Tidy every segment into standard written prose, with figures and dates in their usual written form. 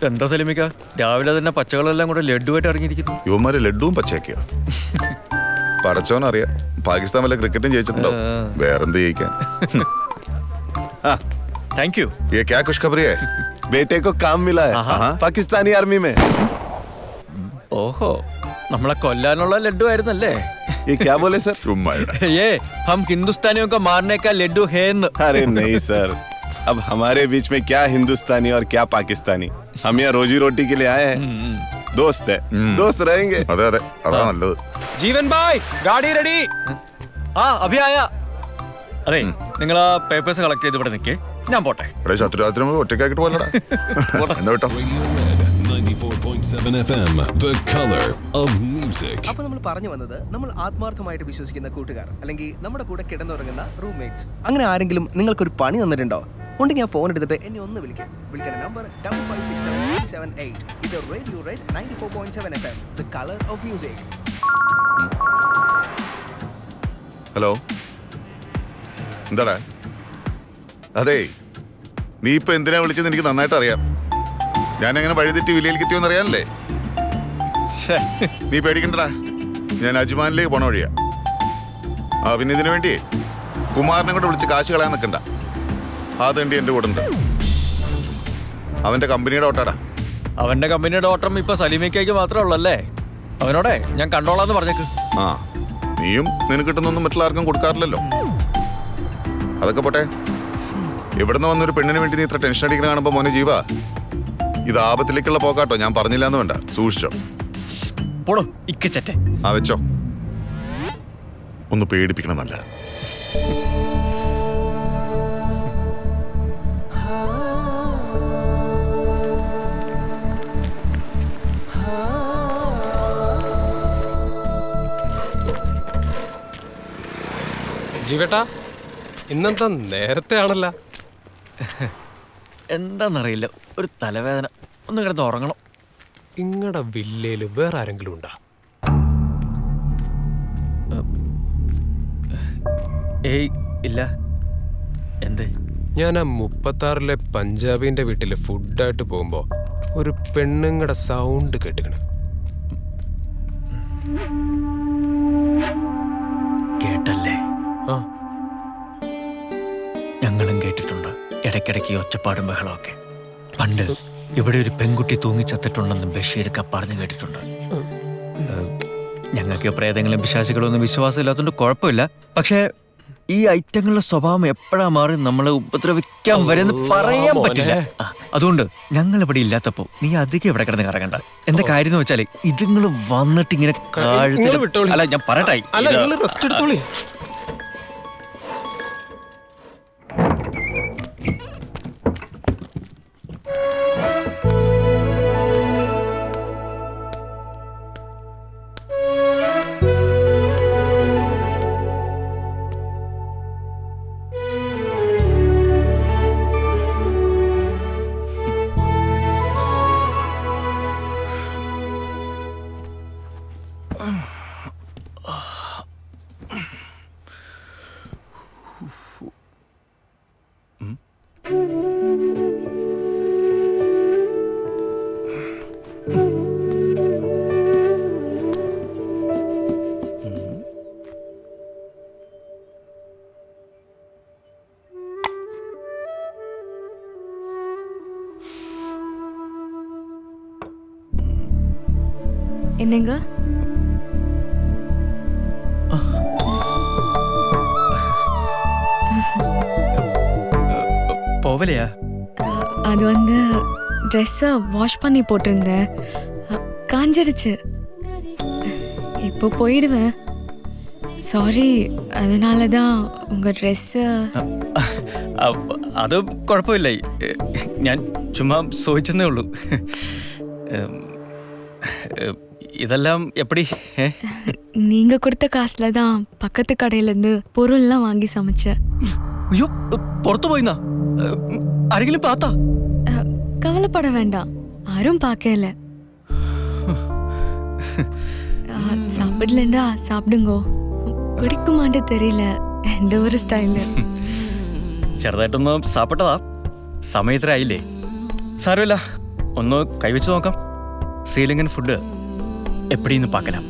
എന്താ സലിമിക്ക രാവിലെ തന്നെ പച്ചകളെല്ലാം കൂടെ ലഡുവായിട്ട് ഇറങ്ങിയിരിക്കുന്നു. യുവമാര് ലഡുവും പച്ചയാക്കിയോ? പടച്ചോനറിയാം, പാകിസ്ഥാൻ വല്ല ക്രിക്കറ്റും ജയിച്ചിട്ടുണ്ടോ? വേറെന്ത് ജയിക്കാൻ. Thank you. ये क्या खुशखबरी है? बेटे को काम मिला है पाकिस्तानी आर्मी में. ഓഹോ, നമ്മളെ കൊല്ലാനുള്ള ലഡു ആയിരുന്നല്ലേ? ये क्या बोले सर? ये हम हिंदुस्तानियों को मारने का लड्डू है न. अरे नहीं सर, अब हमारे बीच में क्या हिंदुस्तानी और क्या पाकिस्तानी. हम यहाँ रोजी रोटी के लिए आए हैं. दोस्त है, दोस्त रहेंगे. അതെ അതെ, അതാ നല്ലത്. ജീവൻ ഭായ്, ഗാഡി റെഡി. ആ അഭി ആയ. അതെ, നിങ്ങൾ ആ പേപ്പേഴ്സ് കളക്ട് ചെയ്ത് ഇവിടെ നിൽക്കേ, ഞാൻ പോട്ടെ. ശത്രുരാത്രി ഒറ്റയ്ക്കാക്കിട്ട് പോലടാ. എന്താ കേട്ടോ? 94.7 FM, the color of music. അപ്പോൾ നമ്മൾ പറഞ്ഞു വന്നത്, നമ്മൾ ആത്മാർത്ഥമായിട്ട് വിശ്വസിക്കുന്ന കൂട്ടുകാർ അല്ലെങ്കിൽ നമ്മുടെ കൂടെ കിടന്നുറങ്ങുന്ന റൂംമേറ്റ്സ്, അങ്ങനെ ആരെങ്കിലും നിങ്ങൾക്കൊരു പണി തന്നിട്ടുണ്ടോ? ഉണ്ടെങ്കിൽ ഞാൻ ഫോൺ എടുത്തിട്ട് എന്നെ ഒന്ന് വിളിക്കേണ്ട നമ്പർ 556778. ഇത് radio red 94.7 FM, the color of music. Hello, എന്താടാ? അതെ, നീ ഇപ്പൊ എന്തിനാ വിളിച്ചത് എനിക്ക് നന്നായിട്ട് അറിയാം. ഞാൻ എങ്ങനെ വഴിതെറ്റി വിലയിലേക്ക് എത്തിയോന്ന് അറിയാനല്ലേ? നീ പേടിക്കണ്ടടാ, ഞാൻ അജ്മാനിലേക്ക് പോണ വഴിയാ. പിന്നെ ഇതിനു വേണ്ടി കുമാരനെ കൂടെ വിളിച്ച് കാശ് കളയാൻ നിൽക്കണ്ട. അതെണ്ടി എൻ്റെ കൂടെ ഉണ്ട്. അവന്റെ കമ്പനിയുടെ ഓട്ടാടാ. അവന്റെ കമ്പനിയുടെ ഓട്ടം ഇപ്പൊ സലീമിക്കയ്ക്ക് മാത്രമേ ഉള്ളല്ലേ? അവനോടെ ഞാൻ കണ്ടോളാന്ന് പറഞ്ഞേക്ക്. ആ, നീയും നിനക്ക് കിട്ടുന്നൊന്നും മറ്റുള്ള ആർക്കും കൊടുക്കാറില്ലല്ലോ. അതൊക്കെ പോട്ടെ, ഇവിടുന്ന് വന്നൊരു പെണ്ണിന് വേണ്ടി നീ ഇത്ര ടെൻഷൻ അടിക്കുന്ന കാണുമ്പോ മോനെ ജീവ, ഇത് ആപത്തിലേക്കുള്ള പോക്കാട്ടോ. ഞാൻ പറഞ്ഞില്ല എന്ന് വേണ്ട, സൂക്ഷിച്ചോ. പോടോ ഇക്കച്ചറ്റെ. ആ വെച്ചോ, ഒന്ന് പേടിപ്പിക്കണമെന്നല്ല. ജീവേട്ടാ, ഇന്നെന്താ നേരത്തെ ആണല്ലോ? എന്താന്നറിയില്ല, ഒരു തലവേദന, ഒന്ന് കിടന്ന് ഉറങ്ങണം. ഇങ്ങടെ വില്ലയില് വേറെ ആരെങ്കിലും ഉണ്ടാ? ഏയ് ഇല്ല. എന്തേ? ഞാൻ ആ 36-ലെ പഞ്ചാബിന്റെ വീട്ടില് ഫുഡായിട്ട് പോകുമ്പോ ഒരു പെണ്ണുങ്ങടെ സൗണ്ട് കേട്ടിക്കണ്. കേട്ടല്ലേ? ആ, ഞങ്ങളും കേട്ടിട്ടുണ്ട് ഇടയ്ക്കിടയ്ക്ക് ഒച്ചപ്പാടും ബഹളമൊക്കെ. പണ്ട് ഇവിടെ ഒരു പെൺകുട്ടി തൂങ്ങിച്ചത്തിട്ടുണ്ടെന്ന് ബഷീർക്ക പറഞ്ഞു കേട്ടിട്ടുണ്ട്. ഞങ്ങൾക്ക് പ്രേതങ്ങളും പിശാചുകളും ഒന്നും വിശ്വാസമില്ലാത്തതുകൊണ്ട് കുഴപ്പമില്ല. പക്ഷേ ഈ ഐറ്റങ്ങളുടെ സ്വഭാവം എപ്പോഴാ മാറി നമ്മളെ ഉപദ്രവിക്കാൻ വരെന്ന് പറയാൻ പറ്റില്ല. അതുകൊണ്ട് ഞങ്ങൾ ഇവിടെ ഇല്ലാത്തപ്പോ നീ അധികം ഇവിടെ കിടന്ന് കറങ്ങണ്ട. എന്താ കാര്യം എന്ന് വെച്ചാല് ഇതുങ്ങൾ വന്നിട്ട് ഇങ്ങനെ അല്ല, ഞാൻ പറയട്ടെ. റെസ്റ്റ് എടുത്തോളി. என்னங்க? போவலையா? அது வந்து ட்ரெஸ்ஸை வாஷ் பண்ணி போட்டிருந்தேன், காஞ்சிடுச்சு. இப்போ போயிடுவேன். சாரி, அதனால தான் உங்கள் ட்ரெஸ்ஸு. അത് കുഴപ്പമില്ല, ഞാൻ ചുമ്മാ ചോദിച്ചെന്നേ ഉള്ളൂ. இதெல்லாம் எப்படி? நீங்க கொடுத்த காசுல தான் பக்கத்து கடையில இருந்து பொருள்லாம் வாங்கி சமைச்சேன். ஐயோ, പുറത്തു പോയിന്നാ? ആരെങ്കിലും പാത്താ? கவலைப்பட வேண்டாம், யாரும் பார்க்கல. சாப்பிடலண்டா சாப்பிடுங்கோ. പിടിക്കുമാണ്ട് തെരിയില്ല, എൻ്റെ ഒരു സ്റ്റൈല്. ചെറുതായിട്ടൊന്ന് സാപ്പിട്ടതാ, സമയത്തിനായില്ലേ? സാരമില്ല, ഒന്ന് കൈവച്ച് നോക്കാം. ശ്രീലങ്കൻ ഫുഡ് എപ്പടിന്ന് പാക്കലാം.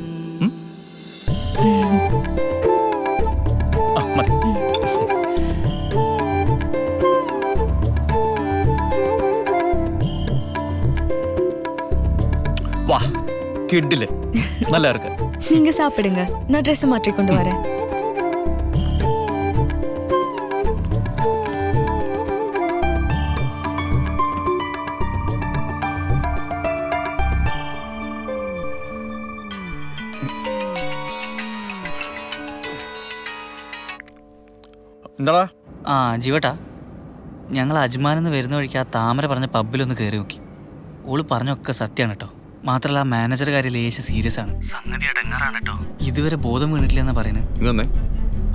മതി. വാ, കിഡില് നല്ല ഇருக்கு. நீங்க சாப்பிடுங்க, நான் ட்ரெஸ் மாற்றி கொண்டு வரேன். എന്താടാ? ആ ജീവട്ടാ, ഞങ്ങൾ അജ്മാനെന്ന് വരുന്ന വഴിക്ക് ആ താമര പറഞ്ഞ പബ്ബിലൊന്ന് കയറി നോക്കി. ഓള് പറഞ്ഞൊക്കെ സത്യമാണ് കേട്ടോ. മാത്രമല്ല ആ മാനേജർ കാര്യം ലേശം സീരിയസ് ആണ്. സംഗതി ഇടങ്ങാറാണ് കേട്ടോ. ഇതുവരെ ബോധം വീണിട്ടില്ലെന്നാ പറയുന്നത്. ഇങ്ങന്നേ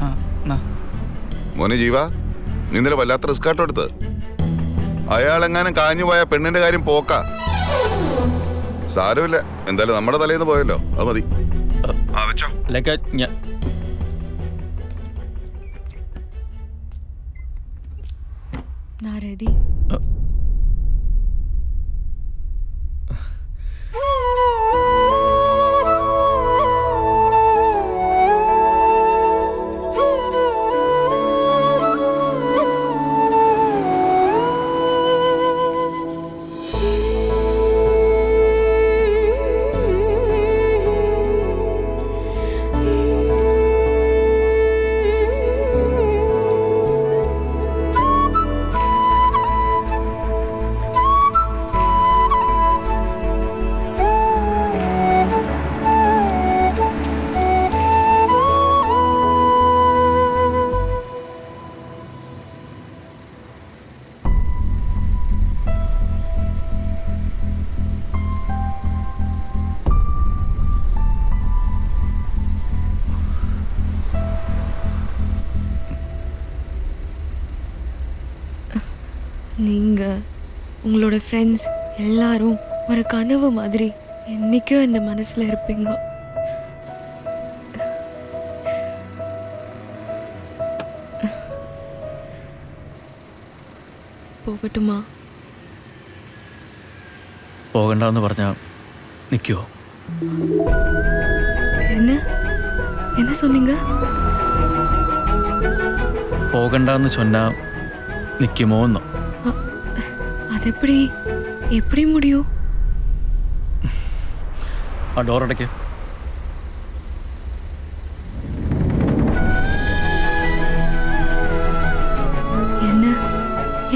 ആ എന്നാ മോനെ ജീവ, നീ ഇന്നലെ വല്ലാത്ത റിസ്ക് ആട്ടോ എടുത്ത്. അയാളെങ്ങാനും കാഞ്ഞു പോയ പെണ്ണിന്റെ കാര്യം പോക്ക. സാരമില്ല, എന്തായാലും നമ്മുടെ തലേന്ന് പോയല്ലോ, അത് മതി. വെച്ചോ. ലൈക്ക് நான் ரெடி. நீங்க உங்களோட ஃப்ரெண்ட்ஸ் எல்லாரும் ஒரு கனவு மாதிரி என்னைக்கும் இந்த மனசுல இருப்பீங்க. போகட்டுமா? പോകണ്ടെന്ന് പറഞ്ഞാ നിൽക്കുവോ? என்ன என்ன சொன்னீங்க? പോകണ്ടെന്ന് ചൊന്നാ നിൽക്കുമോന്നോ? அது எப்படி முடியும்? ആ ഡോറടയ്ക്ക്.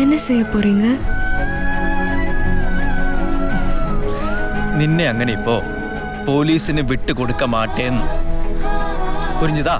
என்ன செய்ய போறீங்க? നിന്നെ അങ്ങനെ ഇപ്പോ പോലീസിന് വിട്ടുകൊടുക്ക മാട്ടേന്ന്. പുരിഞ്ഞതാ?